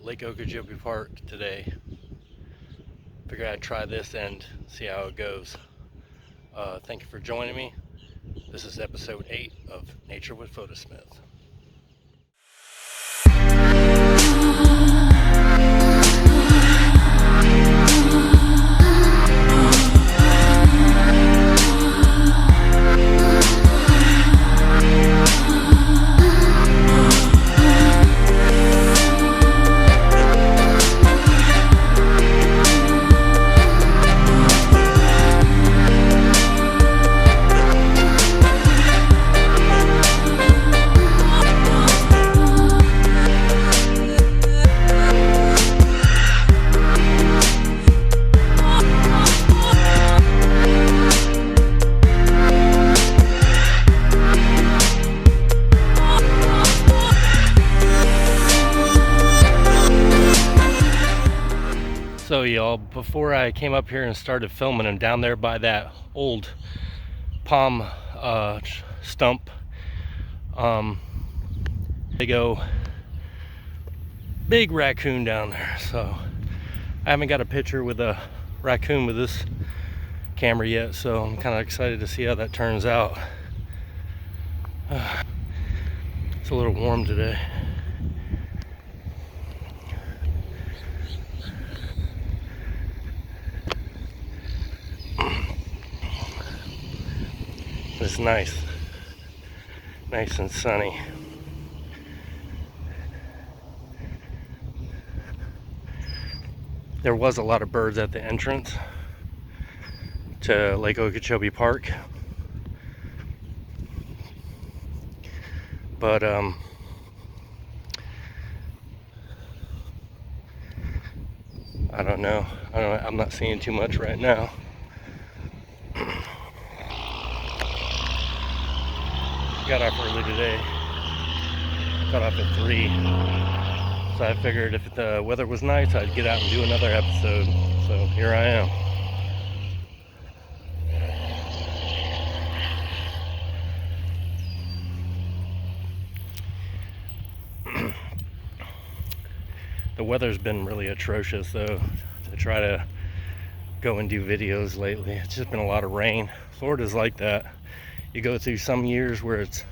Lake Okeechobee Park today. Figured I'd try this and see how it goes. Thank you for joining me. This is episode 8 of Nature with Photosmith. So y'all, before I came up here and started filming, and down there by that old palm stump, they go big raccoon down there. So I haven't got a picture with a raccoon with this camera yet, so I'm kind of excited to see how that turns out. It's a little warm today. It's nice and sunny. There was a lot of birds at the entrance to Lake Okeechobee Park, but I don't know. I'm not seeing too much right now. Got off early today. Got off at 3. So I figured if the weather was nice, I'd get out and do another episode. So here I am. The weather's been really atrocious though, to try to go and do videos lately. It's just been a lot of rain. Florida's like that. You go through some years where it's,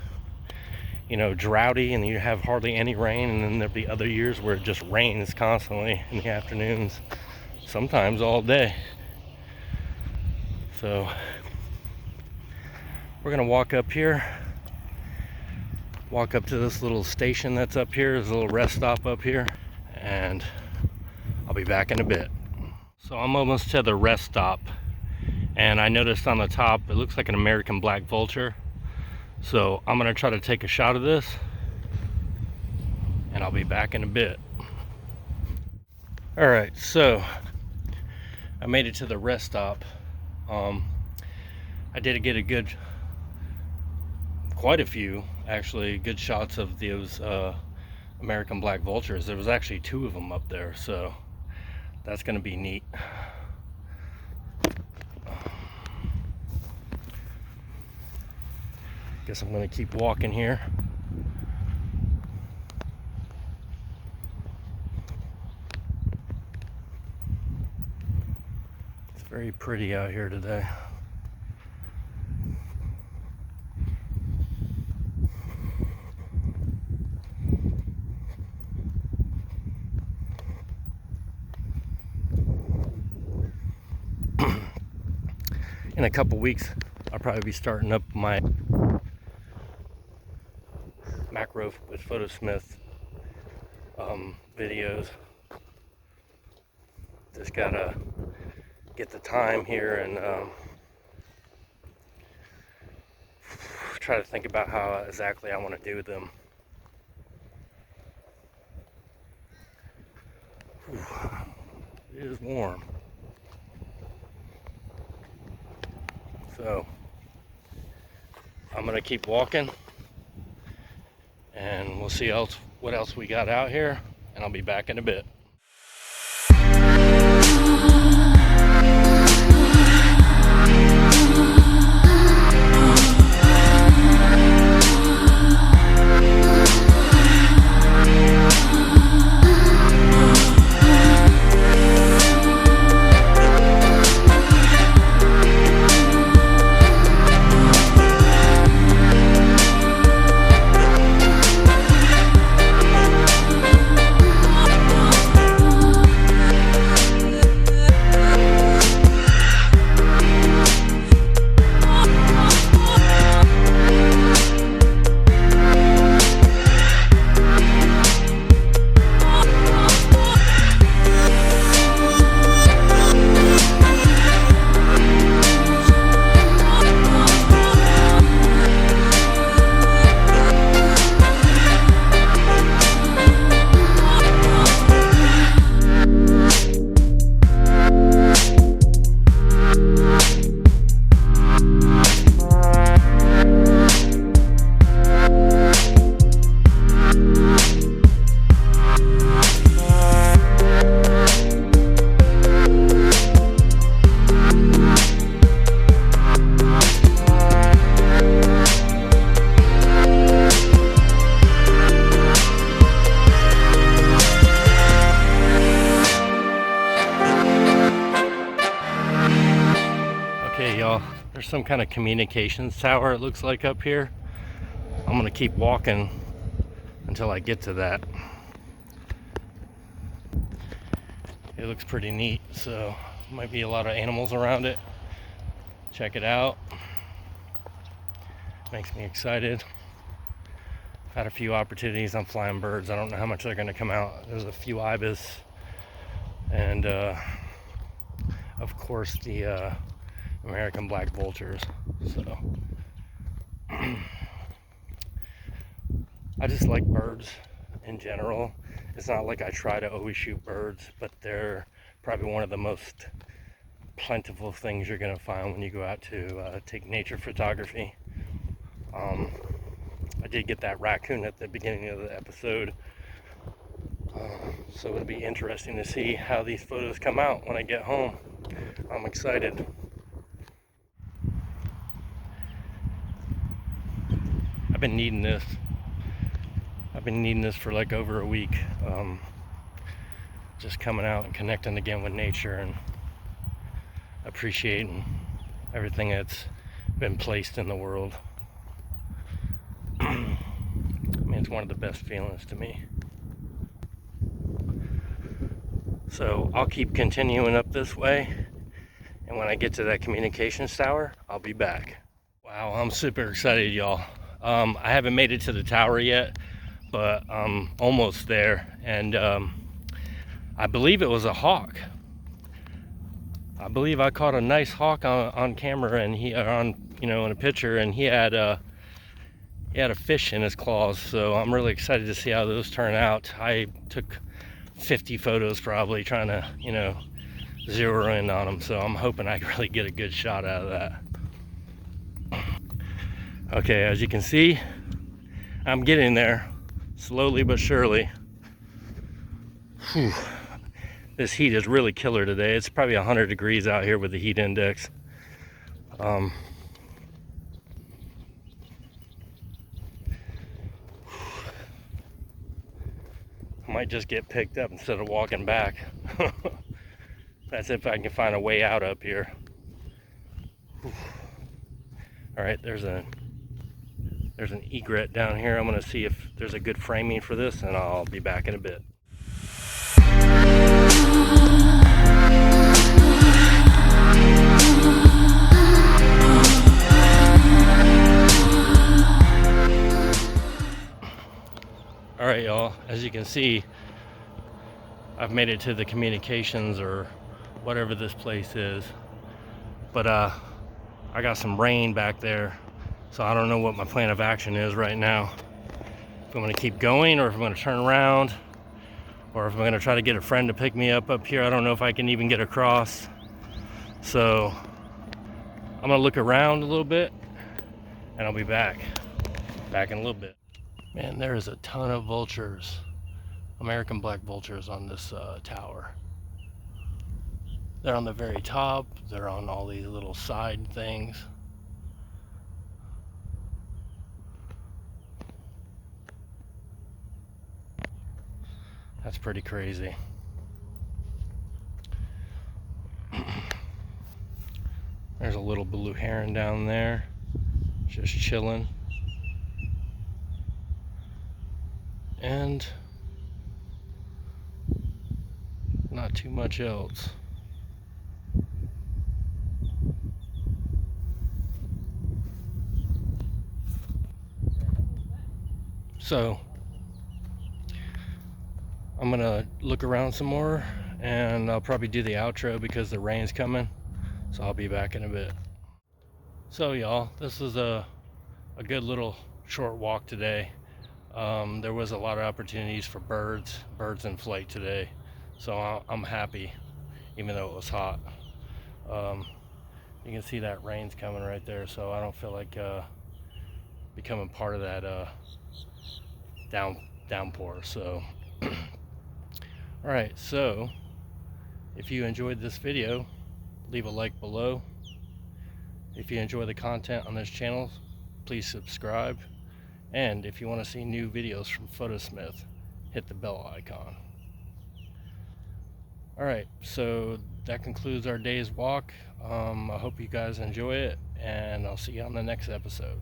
droughty and you have hardly any rain, and then there'll be other years where it just rains constantly in the afternoons, sometimes all day. So we're gonna walk up here, walk up to this little station that's up here. There's a little rest stop up here, and I'll be back in a bit. So I'm almost to the rest stop, and I noticed on the top it looks like an American black vulture. So I'm gonna try to take a shot of this, and I'll be back in a bit. All right, so I made it to the rest stop. I did get quite a few actually good shots of those American black vultures. There was actually 2 of them up there, so that's gonna be neat. Guess I'm gonna keep walking here. It's very pretty out here today. In a couple weeks, I'll probably be starting up my macro with Photosmith videos. Just gotta get the time here and try to think about how exactly I want to do them. It is warm. So I'm gonna keep walking, and we'll see what else we got out here, and I'll be back in a bit. Okay, y'all, there's some kind of communications tower, it looks like, up here. I'm gonna keep walking until I get to that. It looks pretty neat, so might be a lot of animals around it. Check it out. Makes me excited. I've had a few opportunities on flying birds. I don't know how much they're gonna come out. There's a few ibis, and of course the American black vultures. So I just like birds in general. It's not like I try to always shoot birds, but they're probably one of the most plentiful things you're gonna find when you go out to take nature photography. I did get that raccoon at the beginning of the episode, so it'll be interesting to see how these photos come out when I get home. I'm excited. I've been needing this. I've been needing this for like over a week. Just coming out and connecting again with nature and appreciating everything that's been placed in the world. I mean, it's one of the best feelings to me. So I'll keep continuing up this way, and when I get to that communications tower, I'll be back. Wow, I'm super excited, y'all. I haven't made it to the tower yet, but I'm almost there, and I believe it was a hawk. I believe I caught a nice hawk on camera, and he in a picture, and he had a fish in his claws. So I'm really excited to see how those turn out. I took 50 photos probably trying to zero in on them, so I'm hoping I really get a good shot out of that. Okay, as you can see, I'm getting there slowly but surely. Whew. This heat is really killer today. It's probably 100 degrees out here with the heat index. I might just get picked up instead of walking back. That's if I can find a way out up here. All right, there's an egret down here. I'm gonna see if there's a good framing for this, and I'll be back in a bit. All right, y'all, as you can see, I've made it to the communications or whatever this place is, but I got some rain back there, so I don't know what my plan of action is right now. If I'm gonna keep going, or if I'm gonna turn around, or if I'm gonna try to get a friend to pick me up here. I don't know if I can even get across, so I'm gonna look around a little bit, and I'll be back in a little bit. Man, there is a ton of vultures, American black vultures, on this tower. They're on the very top. They're on all these little side things. That's pretty crazy. There's a little blue heron down there, just chilling. And not too much else. So I'm gonna look around some more, and I'll probably do the outro because the rain's coming, so I'll be back in a bit. So y'all, this is a good little short walk today. There was a lot of opportunities for birds in flight today, so I'm happy, even though it was hot. You can see that rain's coming right there, so I don't feel like becoming part of that downpour. So all right, so if you enjoyed this video, leave a like below. If you enjoy the content on this channel, please subscribe. And if you want to see new videos from Photosmith, hit the bell icon. All right, so that concludes our day's walk. I hope you guys enjoy it, and I'll see you on the next episode.